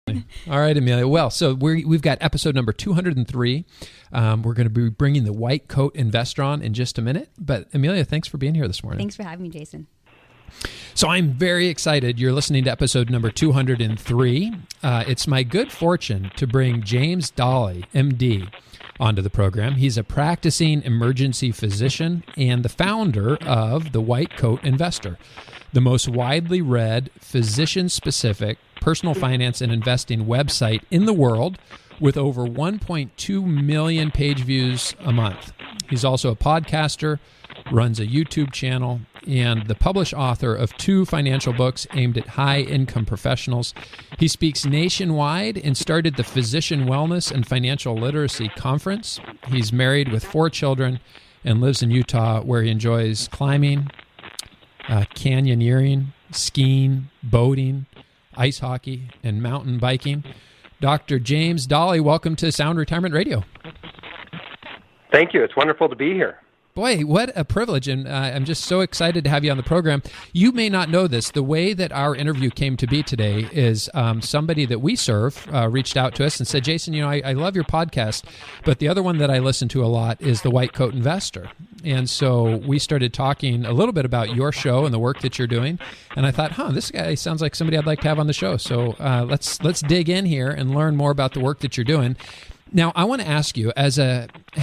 All right, Amelia. Well, so we've got episode number 203. We're going to be bringing the white coat investor on in just a minute. But Amelia, thanks for being here this morning. Thanks for having me, Jason. So I'm very excited. You're listening to episode number 203. It's my good fortune to bring James Dahle, MD, onto the program. He's a practicing emergency physician and the founder of the White Coat Investor, the most widely read physician-specific personal finance and investing website in the world with over 1.2 million page views a month. He's also a podcaster, runs a YouTube channel, and the published author of 2 financial books aimed at high-income professionals. He speaks nationwide and started the Physician Wellness and Financial Literacy Conference. He's married with 4 children and lives in Utah, where he enjoys climbing, canyoneering, skiing, boating, ice hockey, and mountain biking. Dr. James Dahle, welcome to Sound Retirement Radio. Thank you. It's wonderful to be here. Boy, what a privilege, and I'm just so excited to have you on the program. You may not know this. The way that our interview came to be today is somebody that we serve reached out to us and said, Jason, I love your podcast, but the other one that I listen to a lot is The White Coat Investor. And so we started talking a little bit about your show and the work that you're doing, and I thought, this guy sounds like somebody I'd like to have on the show. So let's dig in here and learn more about the work that you're doing. Now, I want to ask you, as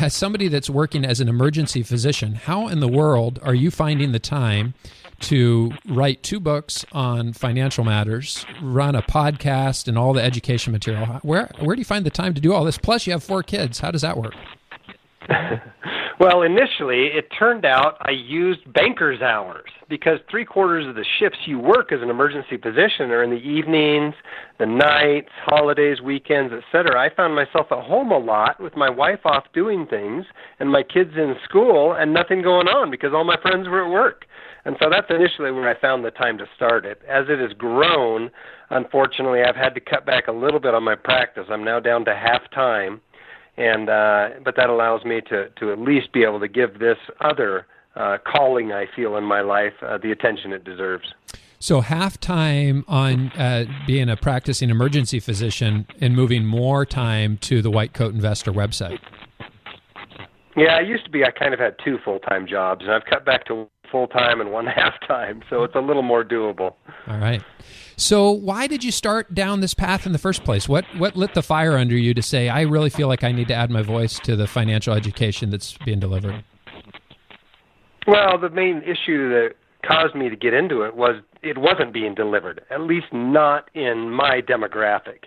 somebody that's working as an emergency physician, how in the world are you finding the time to write 2 books on financial matters, run a podcast, and all the education material? Where do you find the time to do all this? Plus, you have 4 kids. How does that work? Well, initially, it turned out I used banker's hours because 3/4 of the shifts you work as an emergency physician are in the evenings, the nights, holidays, weekends, etc. I found myself at home a lot with my wife off doing things and my kids in school and nothing going on because all my friends were at work. And so that's initially where I found the time to start it. As it has grown, unfortunately, I've had to cut back a little bit on my practice. I'm now down to half time. And but that allows me to at least be able to give this other calling I feel in my life the attention it deserves. So half time on being a practicing emergency physician and moving more time to the White Coat Investor website. Yeah, I used to be. I kind of had 2 full-time jobs, and I've cut back to full-time and 1 half-time, so it's a little more doable. All right. So why did you start down this path in the first place? What lit the fire under you to say, I really feel like I need to add my voice to the financial education that's being delivered? Well, the main issue that caused me to get into it was it wasn't being delivered, at least not in my demographic.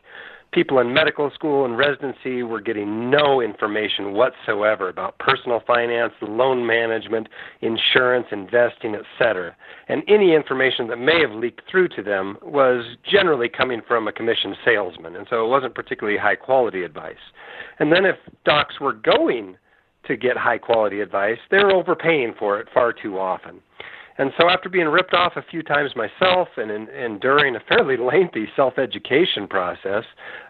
People in medical school and residency were getting no information whatsoever about personal finance, loan management, insurance, investing, etc. And any information that may have leaked through to them was generally coming from a commissioned salesman, and so it wasn't particularly high-quality advice. And then if docs were going to get high-quality advice, they were overpaying for it far too often. And so after being ripped off a few times myself and enduring a fairly lengthy self-education process,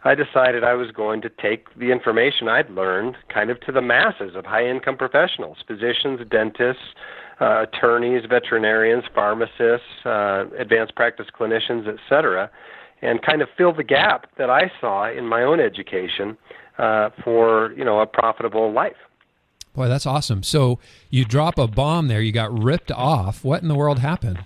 I decided I was going to take the information I'd learned kind of to the masses of high-income professionals, physicians, dentists, attorneys, veterinarians, pharmacists, advanced practice clinicians, etc., and kind of fill the gap that I saw in my own education for a profitable life. Boy, that's awesome. So you drop a bomb there. You got ripped off. What in the world happened?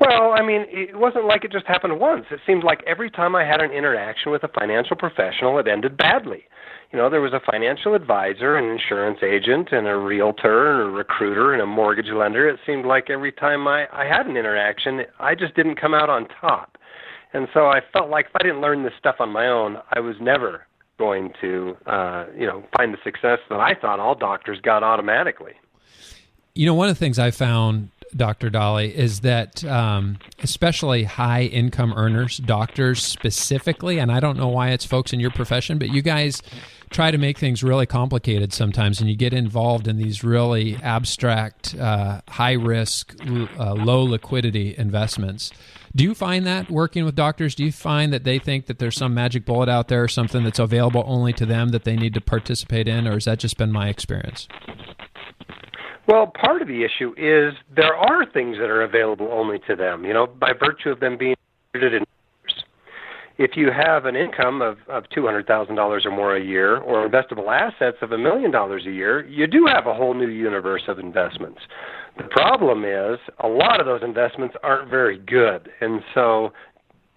Well, I mean, it wasn't like it just happened once. It seemed like every time I had an interaction with a financial professional, it ended badly. There was a financial advisor, an insurance agent, and a realtor, and a recruiter, and a mortgage lender. It seemed like every time I had an interaction, I just didn't come out on top. And so I felt like if I didn't learn this stuff on my own, I was never going to, find the success that I thought all doctors got automatically. One of the things I found, Dr. Dahle, is that especially high-income earners, doctors specifically, and I don't know why it's folks in your profession, but you guys try to make things really complicated sometimes, and you get involved in these really abstract, high-risk, low-liquidity investments. Do you find that working with doctors? Do you find that they think that there's some magic bullet out there, something that's available only to them that they need to participate in, or has that just been my experience? Well, part of the issue is there are things that are available only to them, by virtue of them being included in. If you have an income of $200,000 or more a year, or investable assets of $1 million a year, you do have a whole new universe of investments. The problem is a lot of those investments aren't very good, and so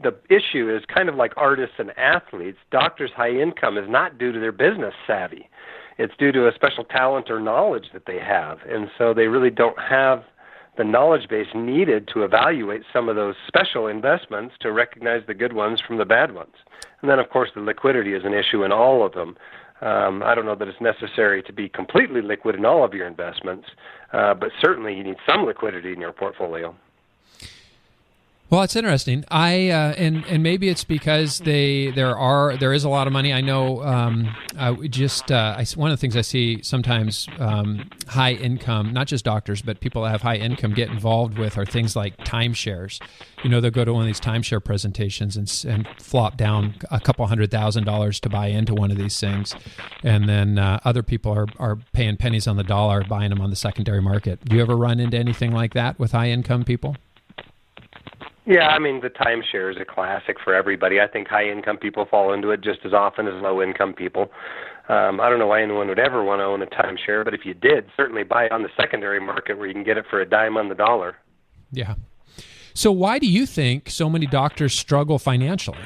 the issue is kind of like artists and athletes. Doctors' high income is not due to their business savvy. It's due to a special talent or knowledge that they have, and so they really don't have the knowledge base needed to evaluate some of those special investments to recognize the good ones from the bad ones. And then, of course, the liquidity is an issue in all of them. I don't know that it's necessary to be completely liquid in all of your investments, but certainly you need some liquidity in your portfolio. Well, it's interesting. And maybe it's because there is a lot of money. I know one of the things I see sometimes high income, not just doctors, but people that have high income get involved with are things like timeshares. They'll go to one of these timeshare presentations and flop down a couple $100,000 to buy into one of these things, and then other people are paying pennies on the dollar buying them on the secondary market. Do you ever run into anything like that with high income people? Yeah, I mean, the timeshare is a classic for everybody. I think high-income people fall into it just as often as low-income people. I don't know why anyone would ever want to own a timeshare, but if you did, certainly buy it on the secondary market where you can get it for a dime on the dollar. Yeah. So why do you think so many doctors struggle financially?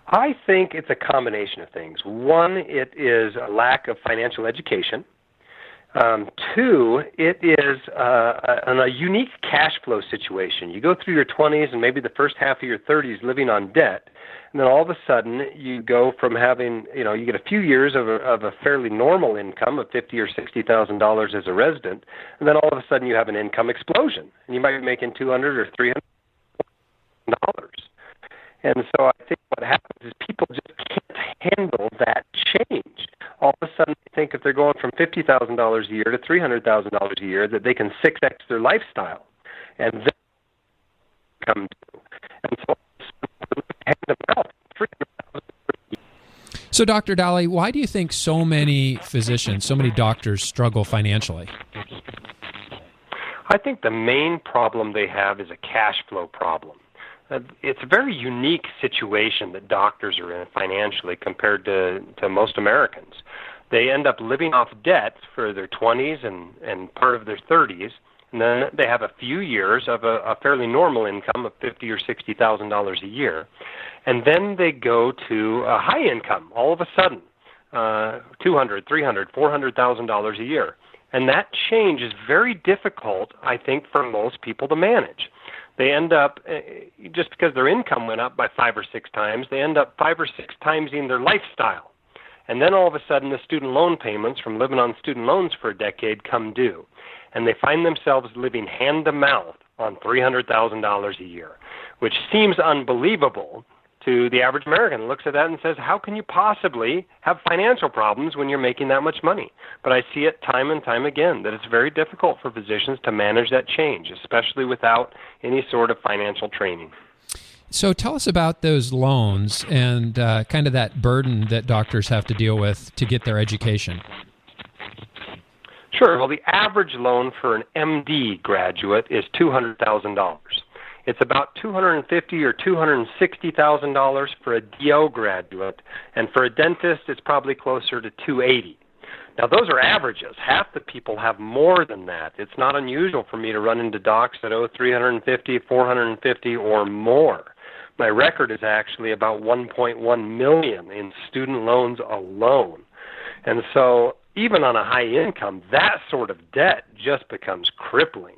I think it's a combination of things. One, it is a lack of financial education. Two, it is a unique cash flow situation. You go through your 20s and maybe the first half of your 30s living on debt, and then all of a sudden you go from having, you get a few years of a fairly normal income of $50,000 or $60,000 as a resident, and then all of a sudden you have an income explosion, and you might be making $200,000 or $300,000. And so I think what happens is people just can't handle that change. All of a sudden, they think if they're going from $50,000 a year to $300,000 a year, that they can 6x their lifestyle, and then come due. And so, hand them out $300,000. So, Dr. Dahle, why do you think so many physicians, so many doctors struggle financially? I think the main problem they have is a cash flow problem. It's a very unique situation that doctors are in financially compared to most Americans. They end up living off debt for their 20s and part of their 30s, and then they have a few years of a fairly normal income of $50,000 or $60,000 a year, and then they go to a high income all of a sudden, $200,000, $300,000, $400,000 a year, and that change is very difficult, I think, for most people to manage. They end up, just because their income went up by 5 or 6 times, they end up 5 or 6 times in their lifestyle. And then all of a sudden the student loan payments from living on student loans for a decade come due. And they find themselves living hand to mouth on $300,000 a year, which seems unbelievable to the average American. Looks at that and says, how can you possibly have financial problems when you're making that much money? But I see it time and time again that it's very difficult for physicians to manage that change, especially without any sort of financial training. So tell us about those loans and kind of that burden that doctors have to deal with to get their education. Sure. Well, the average loan for an MD graduate is $200,000. It's about $250,000 or $260,000 for a DO graduate, and for a dentist, it's probably closer to $280,000. Now, those are averages. Half the people have more than that. It's not unusual for me to run into docs that owe $350,000, $450,000 or more. My record is actually about $1.1 million in student loans alone. And so even on a high income, that sort of debt just becomes crippling.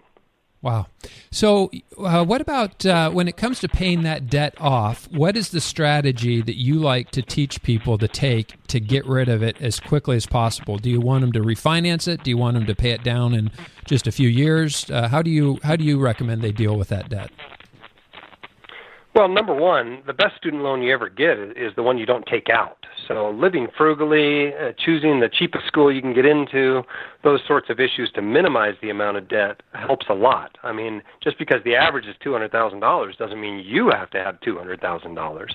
Wow. So what about when it comes to paying that debt off, what is the strategy that you like to teach people to take to get rid of it as quickly as possible? Do you want them to refinance it? Do you want them to pay it down in just a few years? How do you recommend they deal with that debt? Well, number one, the best student loan you ever get is the one you don't take out. So living frugally, choosing the cheapest school you can get into, those sorts of issues to minimize the amount of debt helps a lot. I mean, just because the average is $200,000 doesn't mean you have to have $200,000.